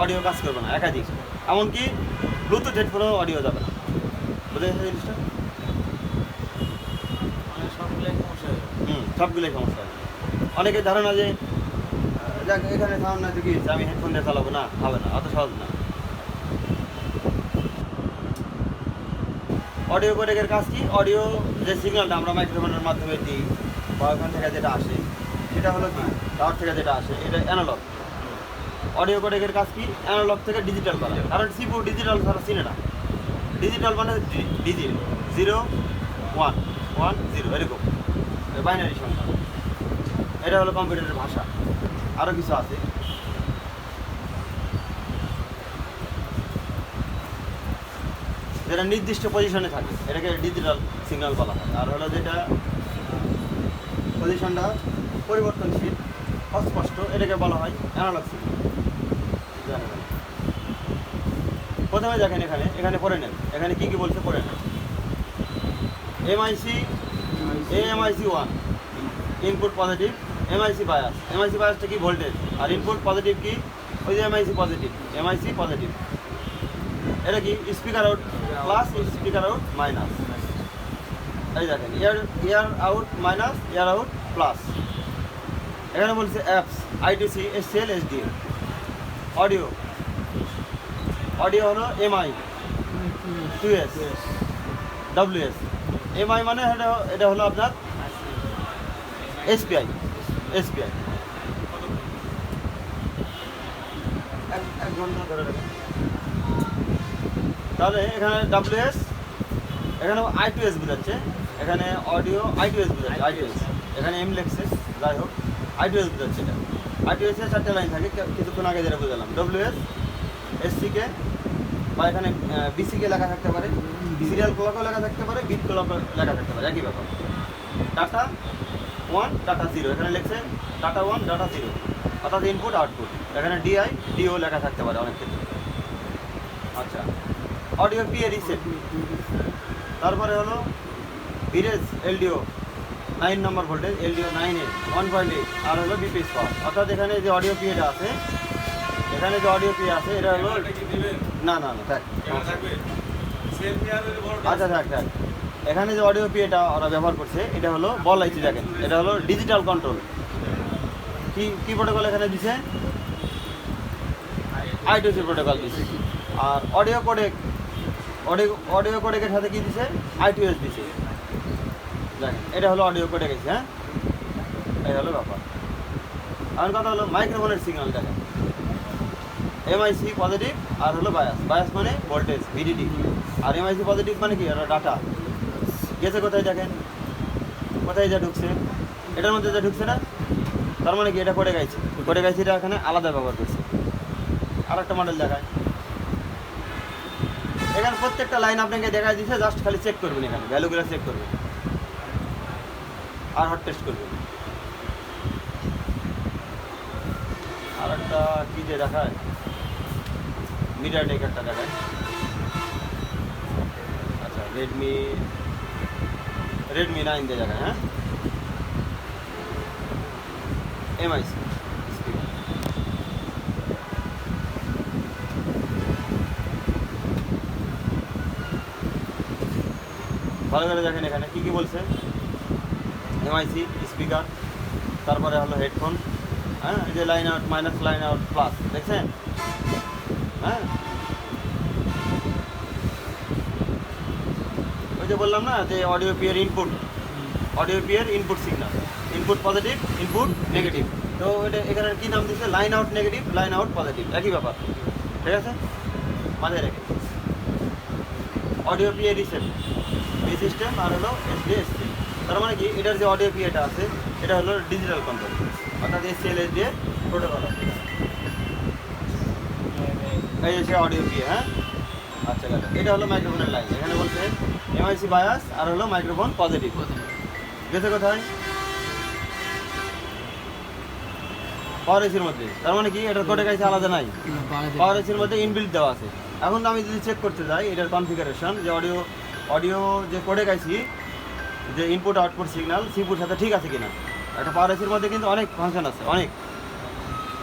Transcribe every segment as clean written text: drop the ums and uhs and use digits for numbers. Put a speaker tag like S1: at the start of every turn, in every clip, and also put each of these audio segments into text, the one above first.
S1: Audio কাজ করবে না, একাধিক। এমনকি ব্লুটুথ হেডফোনেও অডিও যাবে না। বুঝে গেছে জিনিসটা? সবগুলোই সমস্যা হয়। অনেকের ধারণা যে যাক এখানে সাউন্ড না কি আমি হেডফোন দিয়ে চালাবো, না, হবে না, অত সহজ না। অডিও কোডেকের কাজ কি? অডিও যে সিগন্যালটা আমরা মাইক্রোফোনের মাধ্যমে দিই বা ওখান থেকে যেটা আসে সেটা হলো কি, টাওয়ার থেকে যেটা আসে এটা অ্যানালগ। অডিও কোডেকের কাজ কি? অ্যানালগ থেকে ডিজিটাল করা। কারণ সিপু ডিজিটাল ছাড়া চিনে না। ডিজিটাল মানে ডিজিট 0 1 1 0 এরকম বাইনারি সংখ্যা। এটা হলো কম্পিউটারের ভাষা। আরও কিছু আছে। যেটা নির্দিষ্ট পজিশনে থাকে এটাকে ডিজিটাল সিগন্যাল বলা হয়। আর হলো যেটা পজিশনটা পরিবর্তনশীল অস্পষ্ট এটাকে বলা হয় অ্যানালগ সিগন্যাল। প্রথমে দেখেন এখানে পড়ে নেন, এখানে কী কী বলছে পড়ে নেন। MIC 1 input positive, MIC bias. MIC বায়াসটা কি? ভোল্টেজ। আর ইনপুট পজিটিভ কি? ওই যে এমআইসি পজিটিভ। এটা কি? Speaker out plus, speaker out minus. এই দেখেন ইয়ার আউট মাইনাস, ইয়ার আউট প্লাস। এখানে বলছে apps ITC SCL SDL. Audio হলো এমআই 2S WS। এমআই মানে এটা হলো আপনার এসপিআই। এক ঘন্টা ধরে রাখেন। তাহলে এখানে WS, এখানে I2S বোঝাচ্ছে, এখানে অডিও I2S বোঝাচ্ছে। I2S এখানে এম লেখছে, যাই হোক I2S বোঝাচ্ছে। এটা I2S এর 4টে লাইন থাকে, কিছুক্ষণ আগে যেটা বোঝালাম। WS SCK বা এখানে BCK লেখা থাকতে পারে, সিরিয়াল ক্লকও লেখা থাকতে পারে, বিট ক্লকও লেখা থাকতে পারে, একই ব্যাপার। ডাটা 1 ডাটা 0, এখানে লিখছে ডাটা 1 ডাটা 0, অর্থাৎ ইনপুট আউটপুট। এখানে DO লেখা থাকতে পারে অনেক ক্ষেত্রে। আচ্ছা, অডিও পিএ রিসেট। তারপরে হলো ভিরেজ LDO 9 নম্বর ভোল্টেজ, LDO 9 1.8। আর হলো বিপিএস পাওয়ার। অর্থাৎ এখানে যে অডিও পিএটা আছে, এটা হলো না থাক। আচ্ছা থাক। এখানে যে অডিও পিএটা ওরা ব্যবহার করছে এটা হলো বল আইসি। দেখেন এটা হলো ডিজিটাল কন্ট্রোল। কি প্রোটোকল এখানে দিছে? I2C প্রোটোকল দিছে। আর অডিও কোডেকের সাথে কি দিছে? I2S দিছে। দেখেন এটা হলো অডিও কোডেক আছে। হ্যাঁ, এই হলো ব্যাপার। আমার কথা হলো মাইক্রোফোনের সিগন্যাল। দেখেন এমআইসি পজিটিভ আর হলো বায়াস মানে ভোল্টেজ VDD। আর এমআইসি পজিটিভ মানে কি? ওরা ডাটা গেছে কোথায়? দেখেন কোথায় যা ঢুকছে, এটার মধ্যে যা ঢুকছে না, তার মানে কি এটা কোডেক আইসি। এটা এখানে আলাদা ব্যবহার করছে। আর একটা মডেল দেখায়, এখানে প্রত্যেকটা লাইন আপনাকে দেখায় দিচ্ছে। জাস্ট খালি চেক করবেন, এখানে ভ্যালুগুলো চেক করবেন আর হট টেস্ট করবেন। আর একটা কী দিয়ে দেখায়, মিটার টেক একটা দেখায়। আচ্ছা, রেডমি 9 দিয়ে দেখায়। হ্যাঁ, এমআইসি ভালো করে দেখেন এখানে কী বলছে। এমআইসি স্পিকার, তারপরে হলো হেডফোন। হ্যাঁ, এই যে line out minus, line out plus, দেখছেন? হ্যাঁ, ওই যে বললাম না যে অডিও পিএর input signal, input positive, input negative. তো এটা এখানে কী নাম দিচ্ছে? Line out negative, line out positive, একই ব্যাপার। ঠিক আছে, মাথায় রেখে। অডিও পিএ রিসেট এই সিস্টেম, আর হলো SDSC। তার মানে কি এটার যে অডিও পিএটা আছে এটা হলো ডিজিটাল কন্ট্রোল, অর্থাৎ SCL SDA প্রোটোকল আছে। এই যে অডিও পিএ। হ্যাঁ, আচ্ছা গেল। এটা হলো মাইক্রোফোনের লাইন। এখানে বলছে এমআইসি বায়াস আর হলো মাইক্রোফোন পজিটিভ। গেছে কোথায়? পাওয়ার এসির মধ্যে। তার মানে কি এটার কোডেক আইসি আলাদা নাই, পাওয়ার এসির মধ্যে ইনবিল্ট দেওয়া আছে। এখন আমি যদি চেক করতে যাই এটার কনফিগারেশন, যে অডিও যে কোডেক আইসি যে ইনপুট আউটপুট সিগন্যাল সিপুর সাথে ঠিক আছে কিনা। একটা পাওয়ার এসির মধ্যে কিন্তু অনেক ফাংশন আছে, অনেক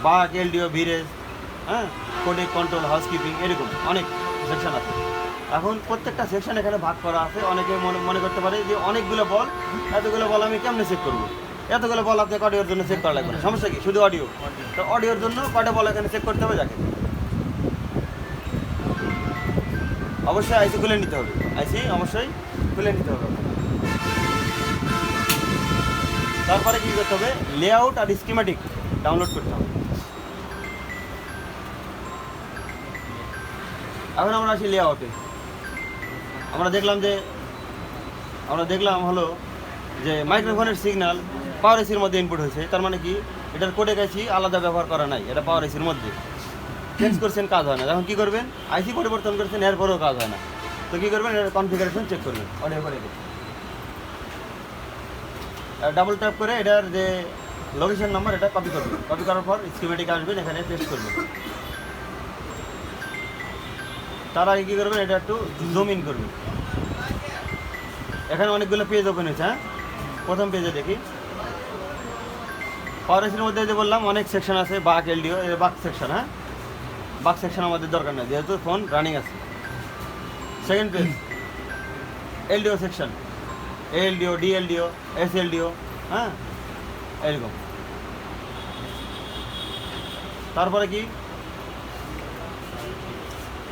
S1: বাক, LDO, ভিরেজ, হ্যাঁ, কোডেক, কন্ট্রোল, হাউসকিপিং, এরকম অনেক সেকশন আছে। এখন প্রত্যেকটা সেকশন এখানে ভাগ করা আছে। অনেকে মনে করতে পারে যে অনেকগুলো বল, এতগুলো বল আমি কেমনে চেক করবো? এতগুলো বল আপনাকে অডিওর জন্য চেক করা লাগবে না, সমস্যা কি? শুধু অডিও। তো অডিওর জন্য কয়টা বল এখানে চেক করতে হবে? যাকে অবশ্যই আইসি খুলে নিতে হবে, আইসি অবশ্যই খুলে নিতে হবে। তারপরে কী করতে হবে? লেআউট আর স্কিমেটিক ডাউনলোড করতে হবে। এখন আমরা আসি লেআউটে। আমরা দেখলাম হলো যে মাইক্রোফোনের সিগন্যাল পাওয়ার এসির মধ্যে ইনপুট হয়েছে। তার মানে কি? এটার কোডেক আইসি আলাদা ব্যবহার করা নাই, এটা পাওয়ার এসির মধ্যে চেঞ্জ করছেন, কাজ হয় না। এখন কী করবেন? আইসি পরিবর্তন করছেন, এরপরেও কাজ হয় না। তো কী করবেন? এটার কনফিগারেশন চেক করবেন অডিও কোডেকে। ডাবল ট্যাপ করে এটার যে লোকেশন নাম্বার এটা কপি করবেন। কপি করার পর স্কিমেটিক আসবেন, এখানে পেস্ট করবেন। তার আগে কী করবেন? এটা একটু জুম ইন করবেন। এখানে অনেকগুলো পেজ ওপেন হয়েছে। হ্যাঁ, প্রথম পেজে দেখি পাওয়ার এসির মধ্যে যে বললাম অনেক সেকশন আছে, বাক, এলডিও, বাক সেকশন। হ্যাঁ, বাক সেকশন আমাদের দরকার নেই যেহেতু ফোন রানিং আছে। Second page LDO section, LDO, DLDO, SLDO, হ্যাঁ এরকম। তারপরে কি?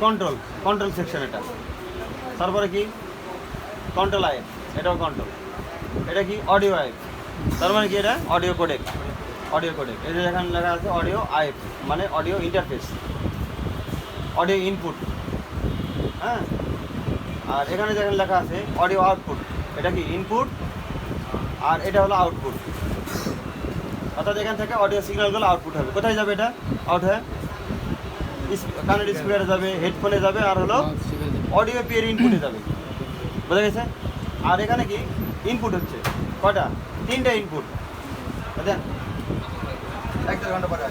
S1: কন্ট্রোল সেকশন এটা। তারপরে কি? কন্ট্রোল আইএফ, এটাও কন্ট্রোল। এটা কি? Audio IF. তার মানে কি? এটা অডিও কোডেক। এই যে এখানে লেখা আছে অডিও আইএফ, মানে অডিও ইন্টারফেস, অডিও ইনপুট। হ্যাঁ, আর এখানে যেখানে লেখা আছে অডিও আউটপুট, এটা কি? ইনপুট, আর এটা হলো আউটপুট। অর্থাৎ এখান থেকে অডিও সিগন্যালগুলো আউটপুট হবে। কোথায় যাবে? এটা আউট হয়ে কানের স্পিকারে যাবে, হেডফোনে যাবে, আর হলো অডিও পেয়ার ইনপুটে যাবে। বোঝা গেছে? আর এখানে কি? ইনপুট হচ্ছে কয়টা? 3টা ইনপুট। বুঝলেন? 1-1.5 ঘন্টা পরে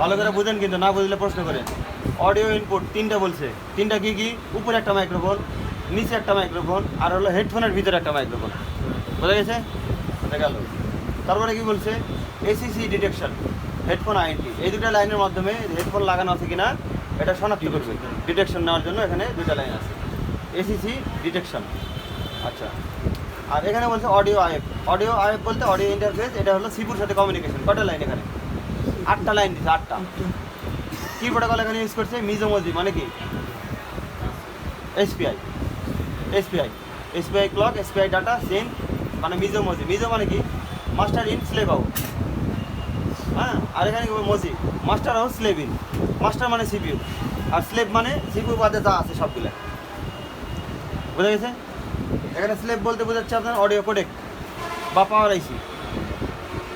S1: ভালো করে বুঝেন, কিন্তু না বুঝলে প্রশ্ন করেন। অডিও ইনপুট 3টা বলছে। 3টা কি কি? উপরে একটা মাইক্রোফোন, নিচে একটা মাইক্রোফোন, আর হলো হেডফোনের ভিতরে একটা মাইক্রোফোন। বোঝা গেছে? এটা গেল। তারপরে কি বলছে? এসিসি ডিটেকশন, হেডফোন আইএনটি, এই দুটো লাইনের মাধ্যমে হেডফোন লাগানো আছে কিনা এটা শনাক্ত করবে। ডিটেকশন নেওয়ার জন্য এখানে 2টা লাইন আছে, এসিসি ডিটেকশন। আচ্ছা, আর এখানে বলছে অডিও আইএফ বলতে অডিও ইন্টারফেস, এটা হলো সিপুর সাথে কমিউনিকেশন। কটা লাইন? এখানে 8টা লাইন দিচ্ছে, 8টা। কি প্রোটোকল এখানে ইউজ করছে? মিজোমজি, মানে কি? SPI clock, SPI data send, মানে মিজো মানে কি? Master in, slave out. হ্যাঁ, আর এখানে কি? MOSI, master out, slave in. Master মানে সিপিইউ, আর স্লেভ মানে সিপিইউ বাদে যা আছে সবগুলো। বোঝা গেছে? এখানে স্লেভ বলতে বোঝাচ্ছে আপনার অডিও কোডেক বা পাওয়ার আইসি,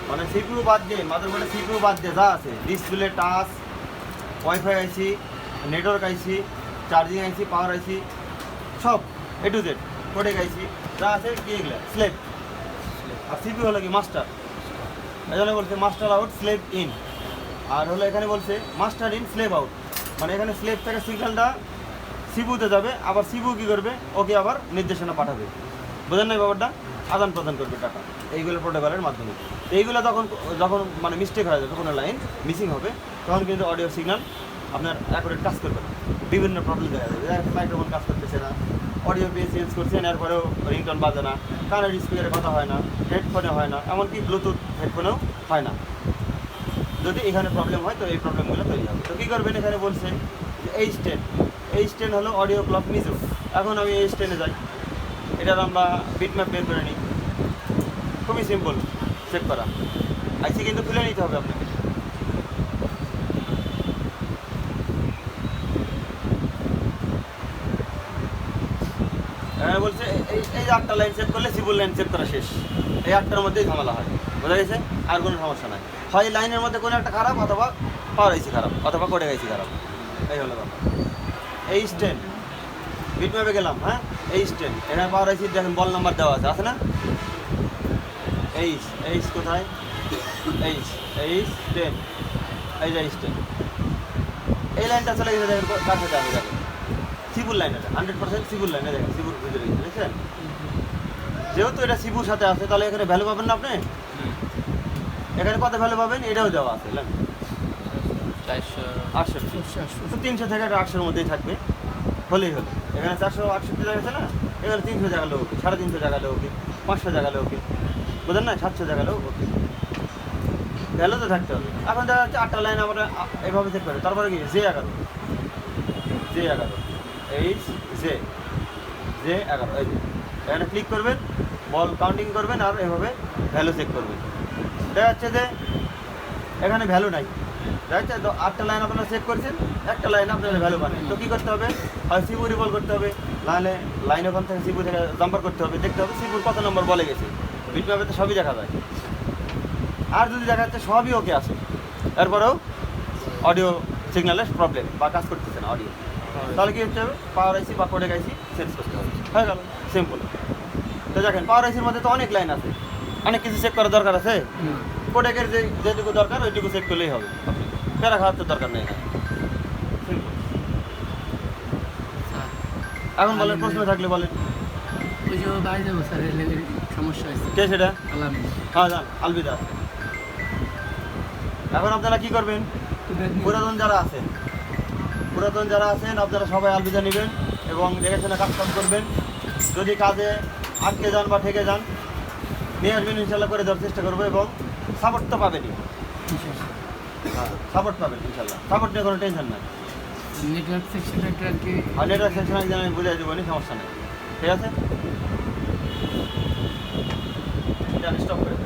S1: মানে সিপিইউ বাদ দিয়ে, মাদারবোর্ডে সিপিইউ বাদ দিয়ে যা আছে, ডিসপ্লে, টাচ, ওয়াইফাই আইসি, নেটওয়ার্ক আইসি, চার্জিং আইসি, পাওয়ার আইসি, সব A to Z কোডেক আইসি যা আছে কি? এগুলো স্লেভ। আর সিপিইউ হলো কি? মাস্টার। এই জন্য বলছে মাস্টার আউট, স্লেভ ইন। আর হলো এখানে বলছে মাস্টার ইন, স্লেভ আউট, মানে এখানে স্লেভ থেকে সিগন্যালটা সিপিইউতে যাবে, আবার সিপিইউ কী করবে? ওকে আবার নির্দেশনা পাঠাবে। বোঝেন নাই ব্যাপারটা? আদান প্রদান করবে টাকা এইগুলো প্রোটোকলের মাধ্যমে। এইগুলো যখন মানে মিস্টেক হয়ে যাবে, কোনো লাইন মিসিং হবে, তখন কিন্তু অডিও সিগন্যাল আপনার অ্যাকুরেট কাজ করবে না, বিভিন্ন প্রবলেম দেখা যাবে। মাইক্রোফোন কাজ করতেছে না, অডিও পেয়ে চেঞ্জ করছেন, এরপরেও রিংটোন বাজে না, কানের স্পিকারে কথা হয় না, হেডফোনে হয় না, এমনকি ব্লুটুথ হেডফোনেও হয় না। যদি এখানে প্রবলেম হয় তো এই প্রবলেমগুলো তৈরি হবে। তো কী করবেন? এখানে বলছে যে H10 হলো অডিও ক্লক মিজো। এখন আমি H10-এ যাই, এটার আমরা বিটম্যাপ বের করে নিই। খুবই সিম্পল চেক করা। আইসি কিন্তু খুলে নিতে হবে আপনাকে। এখানে বলছে এই 8টা লাইন চেক করলে সিপুল লাইন চেক করা শেষ। এই 8টার মধ্যেই ঝামেলা হয়। বোঝা গেছে? আর কোনো সমস্যা নাই। হয় লাইনের মধ্যে কোনো একটা খারাপ, অথবা পাওয়ার আইসি খারাপ, অথবা কোডেক আইসি খারাপ। এই হলো ব্যাপার। H10 বিটম্যাপে গেলাম। হ্যাঁ, H10 এখানে পাওয়ার আইসি দেখেন বল নাম্বার দেওয়া আছে না? H কোথায়? H10, এই যে H10, এই লাইনটা চলে গেছে। দেখেন কার সাথে আমি দেখেন সিপুর লাইন, এটা 100% সিপুর লাইনে। দেখেন সিপুর ভিতরে গেছে, দেখছেন? যেহেতু এটা সিপুর সাথে আছে, তাহলে এখানে ভ্যালু পাবেন না আপনি? এখানে কত ভ্যালু পাবেন? এটাও দেওয়া আছে। 68 তো 300 থেকে 800-র মধ্যেই থাকবে, হলেই হলো। এখানে 468 জায়গা আছে না, এখানে 300 জায়গা লোক, 350 জায়গা লোক, 500 জায়গা লোক, বুঝলেন না, 700 জায়গা লোক, ওকে ভ্যালু তো থাকতে হবে। এখন দেখা যাচ্ছে 8টা লাইন আমরা এভাবে চেক করি, তারপরে কি J11 এইচ J11 এই যে এখানে ক্লিক করবেন, বল কাউন্টিং করবেন আর এভাবে ভ্যালু চেক করবেন। দেখা যাচ্ছে যে এখানে ভ্যালু নাই, দেখা যাচ্ছে 8টা লাইন আপনারা চেক করছেন, একটা লাইন আপনারা ভ্যালু পান। তো কী করতে হবে, হয় সিপু রিভল করতে হবে, নাহলে লাইন ওখান থেকে সিপু থেকে জাম্পার করতে হবে, দেখতে হবে সিপুর কত নম্বর বলে গেছে। বিটম্যাপে তো সবই দেখা যায়। আর যদি দেখা যাচ্ছে সবই ওকে আছে, এরপরেও অডিও সিগন্যালের প্রবলেম বা কাজ করতেছে না অডিও, তাহলে কী হচ্ছে হবে, পাওয়ার আইসি বা কোডেক আইসি চেঞ্জ করতে হবে, হয়ে গেল, সিম্পল। তো দেখেন পাওয়ার আইসির মধ্যে তো অনেক লাইন আছে, অনেক কিছু চেক করার দরকার আছে। কোডেকের যেটুকু দরকার ওইটুকু চেক করলেই হবে, প্যারা খাওয়ার তো দরকার নেই। সিম্পল। এখন বলেন, প্রশ্ন থাকলে বলেন।
S2: ওই যে বাইরে যাবো স্যার, সমস্যা হয়েছে।
S1: কে সেটা?
S2: আলামিন।
S1: হ্যাঁ যান, আলবিদা। এখন আপনারা কি করবেন, পুরাতন যারা আছেন আপনারা সবাই আলবিদা নেবেন এবং দেখে শুনে কাজ করবেন। যদি কাজে আটকে যান বা ঠেকে যান, নিয়ে আসবেন, ইনশাল্লাহ করে দেওয়ার চেষ্টা করবো এবং সাপোর্ট তো পাবেনই। হ্যাঁ, সাপোর্ট পাবেন ইনশাল্লাহ, সাপোর্ট নিয়ে কোনো টেনশন নাই।
S2: নেটওয়ার্ক সেকশনটা আর কি,
S1: আর নেটওয়ার্ক সেকশন একদিন আমি বুঝিয়ে দেবো, সমস্যা নেই, ঠিক আছে, স্টপ করে